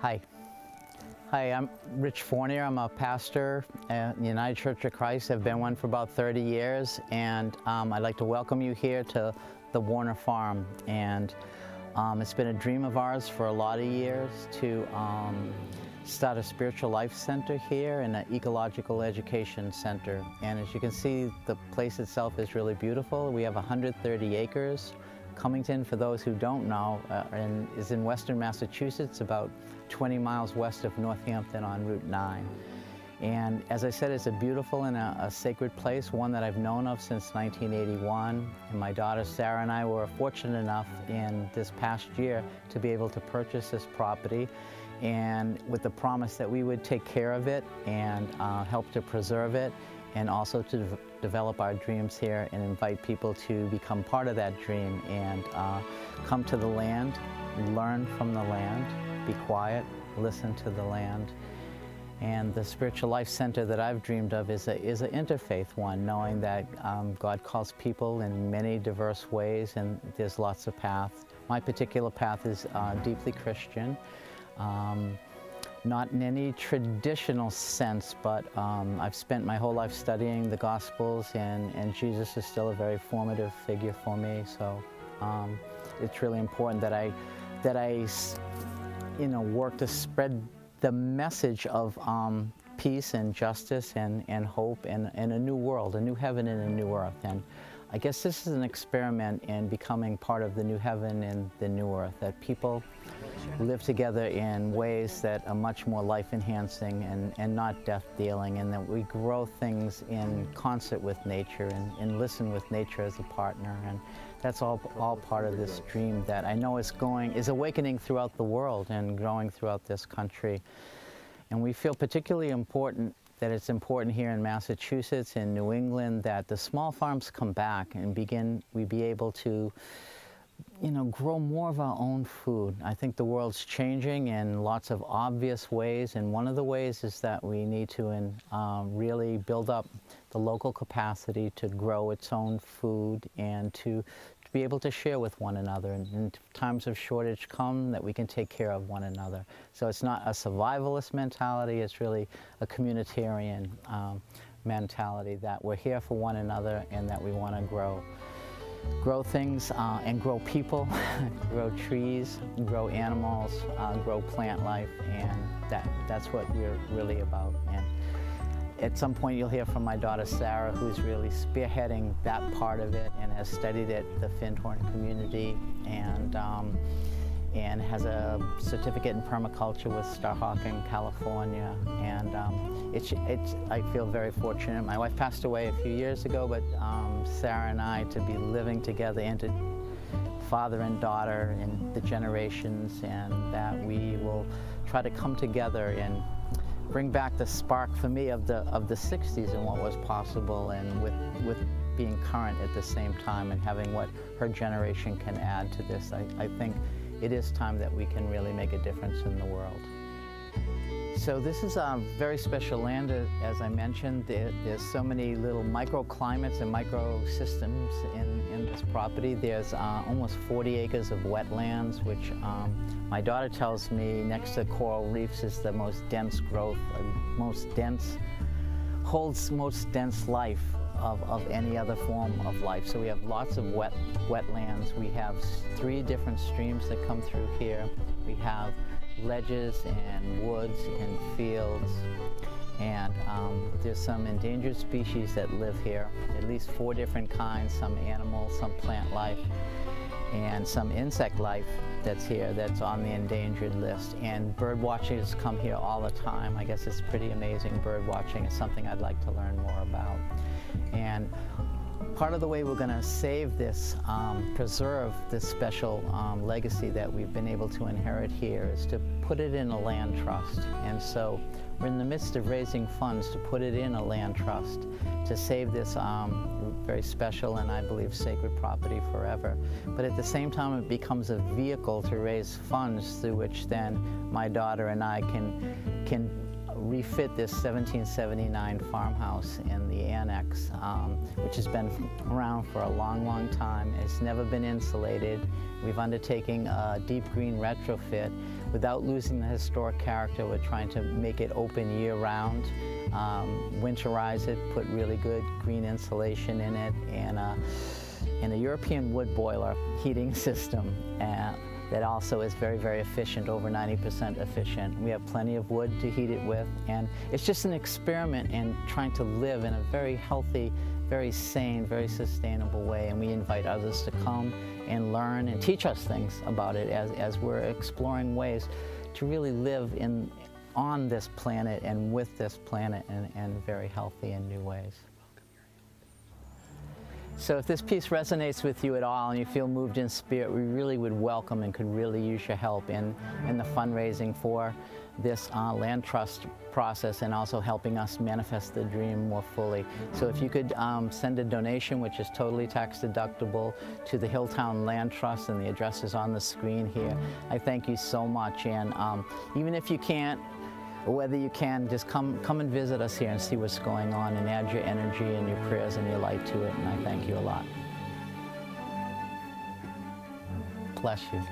Hi. Hi, I'm Rich Fournier. I'm a pastor at the United Church of Christ. I've been one for about 30 years, and I'd like to welcome you here to the Warner Farm. And it's been a dream of ours for a lot of years to start a spiritual life center here and an ecological education center. And as you can see, the place itself is really beautiful. We have 130 acres. Cummington, for those who don't know, is in western Massachusetts, about 20 miles west of Northampton on Route 9. And as I said, it's a beautiful and a sacred place, one that I've known of since 1981. And my daughter Sarah and I were fortunate enough in this past year to be able to purchase this property, and with the promise that we would take care of it and help to preserve it, and also to develop our dreams here and invite people to become part of that dream and come to the land, learn from the land, be quiet, listen to the land. And the Spiritual Life Center that I've dreamed of is an interfaith one, knowing that God calls people in many diverse ways, and there's lots of paths. My particular path is deeply Christian. Not in any traditional sense, but I've spent my whole life studying the Gospels, and Jesus is still a very formative figure for me. So it's really important that I work to spread the message of peace and justice and hope and a new world, a new heaven and a new earth. And I guess this is an experiment in becoming part of the new heaven and the new earth, that people live together in ways that are much more life-enhancing and not death-dealing, and that we grow things in concert with nature and listen with nature as a partner. And that's all part of this dream that I know is awakening throughout the world and growing throughout this country. And we feel particularly that it's important here in Massachusetts and New England that the small farms come back and we be able to grow more of our own food. I think the world's changing in lots of obvious ways, and one of the ways is that we need to really build up the local capacity to grow its own food and to be able to share with one another, and times of shortage come that we can take care of one another. So it's not a survivalist mentality, it's really a communitarian mentality, that we're here for one another and that we want to grow things and grow people, grow trees, grow animals, grow plant life, and that's what we're really about. And at some point you'll hear from my daughter Sarah, who's really spearheading that part of it and has studied at the Findhorn community and has a certificate in permaculture with Starhawk, California. And I feel very fortunate. My wife passed away a few years ago, but Sarah and I to be living together, and to father and daughter and the generations, and that we will try to come together and bring back the spark for me of the 60s and what was possible, and with being current at the same time and having what her generation can add to this. I think it is time that we can really make a difference in the world. So this is a very special land, as I mentioned. There's so many little microclimates and microsystems in this property. There's almost 40 acres of wetlands, which my daughter tells me next to coral reefs is the most dense growth, holds most dense life of any other form of life. So we have lots of wetlands. We have 3 different streams that come through here. We have ledges and woods and fields, and there's some endangered species that live here, at least 4 different kinds, some animal, some plant life, and some insect life that's here that's on the endangered list. And bird watchers come here all the time. I guess it's pretty amazing. Bird watching is something I'd like to learn more about. And part of the way we're going to save this, preserve this special legacy that we've been able to inherit here, is to put it in a land trust. And so we're in the midst of raising funds to put it in a land trust to save this very special and I believe sacred property forever. But at the same time, it becomes a vehicle to raise funds through which then my daughter and I can refit this 1779 farmhouse in the annex, which has been around for a long, long time. It's never been insulated. We've undertaken a deep green retrofit without losing the historic character. We're trying to make it open year-round, winterize it, put really good green insulation in it, and a European wood boiler heating system that also is very, very efficient, over 90% efficient. We have plenty of wood to heat it with, and it's just an experiment in trying to live in a very healthy, very sane, very sustainable way, and we invite others to come and learn and teach us things about it as we're exploring ways to really live on this planet and with this planet in very healthy and new ways. So if this piece resonates with you at all and you feel moved in spirit, we really would welcome and could really use your help in the fundraising for this land trust process, and also helping us manifest the dream more fully. So if you could send a donation, which is totally tax deductible, to the Hilltown Land Trust, and the address is on the screen here. I thank you so much, and even if you can't, or whether you can, just come and visit us here and see what's going on, and add your energy and your prayers and your light to it, and I thank you a lot. Bless you.